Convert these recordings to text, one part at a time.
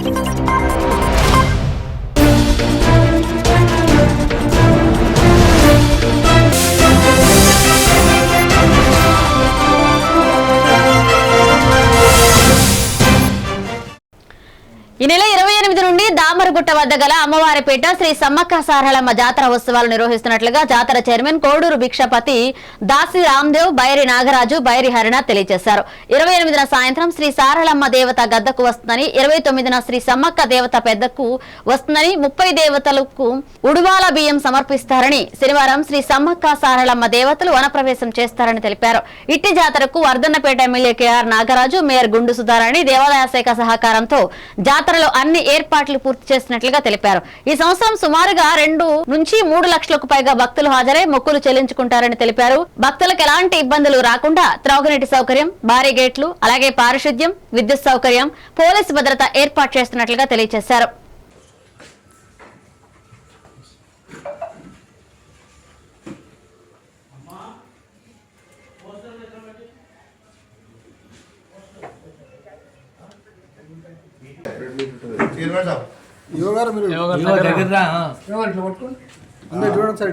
ఈ నెల 28 నుండి దామరగుట్ట వద్ద గల అమ్మవారిపేట శ్రీ సమ్మక్క సారళమ్మ జాతర ఉత్సవాలు నిర్వహిస్తున్నట్లుగా జాతర చైర్మన్ కోడూరు భిక్షపతి దాసి రామ్దేవ్ బైరి నాగరాజు బైరి హరినాథ్ తెలియజేశారు. 28న సాయంత్రం శ్రీ సారళమ్మ దేవత గద్దకు వస్తుందని, 29న శ్రీ సమ్మక్క దేవత పెద్దకు వస్తుందని, 30 దేవతలకు ఉడువాల బియ్యం సమర్పిస్తారని, శనివారం శ్రీ సమ్మక్క సారళమ్మ దేవతలు వనప్రవేశం చేస్తారని తెలిపారు. ఇట్టి జాతరకు Wardhannapet MLA KR Nagaraju, mayor Gundu Sudharani దేవాదాయ శాఖ సహకారంతో జాతరలో అన్ని ఏర్పాట్లు పూర్తి చేసినట్లుగా తెలిపారు. ఈ సంవత్సరం సుమారుగా 2 నుంచి 3 లక్షలకు పైగా భక్తులు హాజరై మొక్కులు చెల్లించుకుంటారని తెలిపారు. భక్తులకు ఎలాంటి ఇబ్బందులు రాకుండా త్రాగునీటి సౌకర్యం, భారీ గేట్లు, అలాగే పారిశుద్ధ్యం, విద్యుత్ సౌకర్యం, పోలీసు భద్రత ఏర్పాటు చేస్తున్నట్లుగా తెలియజేశారు.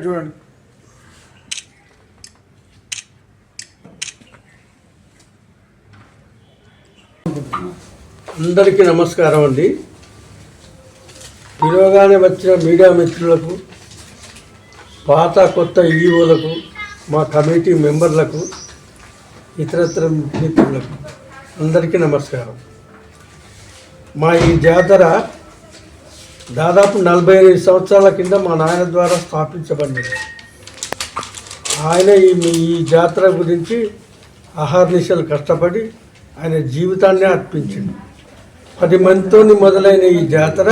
చూడండి. అందరికీ నమస్కారం అండి. పిలవగానే వచ్చిన మీడియా మిత్రులకు, పాత కొత్త ఈఓలకు, మా కమిటీ మెంబర్లకు, ఇతరత్ర మిత్రులకు అందరికీ నమస్కారం. మా ఈ జాతర దాదాపు 45 సంవత్సరాల కింద మా నాయన ద్వారా స్థాపించబడింది. ఆయన ఈ జాతర గురించి అహర్నిశలు కష్టపడి ఆయన జీవితాన్ని అర్పించింది. 10 మందితో మొదలైన ఈ జాతర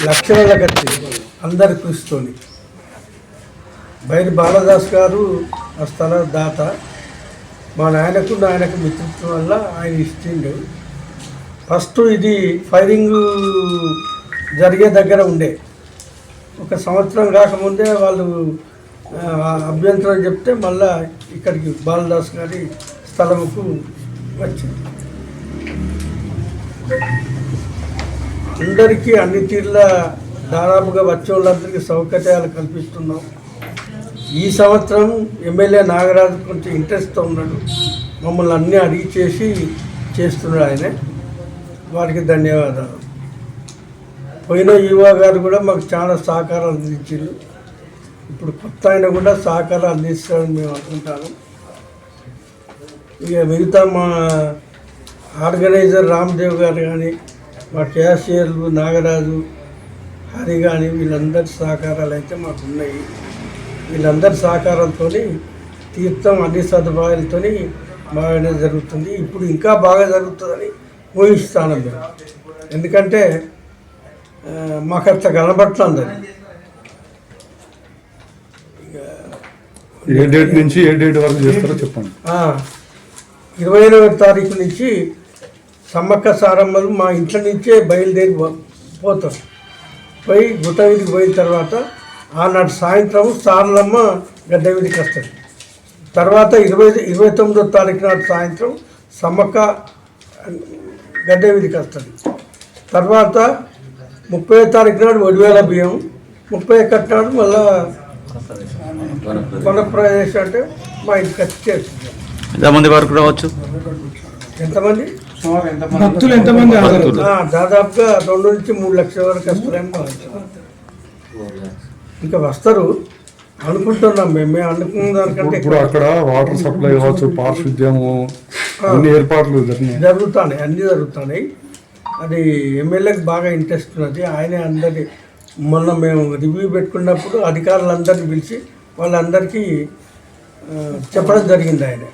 లక్షల గట్టి అందరి కృషితోని. బైరి బాలదాస్ గారు ఆ స్థల దాత. మా నాయనకు మిత్రత్వం వల్ల ఆయన ఇచ్చిండు. ఫస్ట్ ఇది ఫైరింగ్ జరిగే దగ్గర ఉండే, 1 సంవత్సరం కాకముందే వాళ్ళు అభ్యంతరం చెప్తే మళ్ళా ఇక్కడికి బాలదాస్ గారి స్థలముకు వచ్చింది. అందరికీ అన్ని తీర్ల దాదాపుగా వచ్చే వాళ్ళందరికీ సౌకర్యాలు కల్పిస్తున్నాం. ఈ సంవత్సరం ఎమ్మెల్యే నాగరాజు కొంచెం ఇంట్రెస్ట్తో ఉన్నాడు, మమ్మల్ని అన్నీ అడిగి చేస్తున్నాడు ఆయనే. వారికి ధన్యవాదాలు. పోయిన యువ గారు కూడా మాకు చాలా సహకారం అందించారు. ఇప్పుడు కొత్త ఆయన కూడా సహకారం అందిస్తారని మేము అనుకుంటాము. ఇక మిగతా మా ఆర్గనైజర్ రామ్దేవ్ గారు కానీ, మా క్యాషియర్లు నాగరాజు, హరి కానీ వీళ్ళందరి సహకారాలు అయితే మాకు ఉన్నాయి. వీళ్ళందరి సహకారంతో తీర్థం అన్ని సదుపాయాలతో బాగానే జరుగుతుంది. ఇప్పుడు ఇంకా బాగా జరుగుతుందని ఊహిస్తాను మేము. ఎందుకంటే మాకు అంత కనబడుతుంది. ఏ డేట్ నుంచి ఏ డేట్ వరకు చేస్తారో చెప్పండి. 29వ తారీఖు నుంచి సమ్మక్క సారమ్మలు మా ఇంట్లో నుంచే బయలుదేరి పోతాం. పోయి గుట్ట వీధికి పోయిన తర్వాత ఆనాడు సాయంత్రం సారలమ్మ గడ్డ వీధికి వస్తుంది. తర్వాత 29వ తారీఖు నాడు సాయంత్రం సమ్మక్క గడ్డ వీధికి వస్తుంది. తర్వాత 30వ తారీఖు నాడు ఒడివేల బియ్యం, 31 నాడు మళ్ళా వనప్రదేశ్ అంటే మా ఇంటికి వచ్చి చేస్తుంది. ఎంతమంది వరకు రావచ్చు? ఎంతమంది భక్తులు ఎంతమంది? దాదాపుగా 2 నుంచి 3 లక్షల వరకు వస్తారేమో. ఇంకా వస్తారు అనుకుంటున్నాం మేము అనుకున్న దానికంటే. ఇప్పుడు అక్కడ వాటర్ సప్లై కావచ్చు, పారిశుద్ధ్యము, అన్ని ఏర్పాట్లు జరుగుతున్నాయి, అన్నీ జరుగుతున్నాయి. అది ఎమ్మెల్యేకి బాగా ఇంట్రెస్ట్ ఉన్నది. ఆయనే అందరి మొన్న మేము రివ్యూ పెట్టుకున్నప్పుడు అధికారులందరినీ పిలిచి వాళ్ళందరికీ చెప్పడం జరిగింది ఆయన.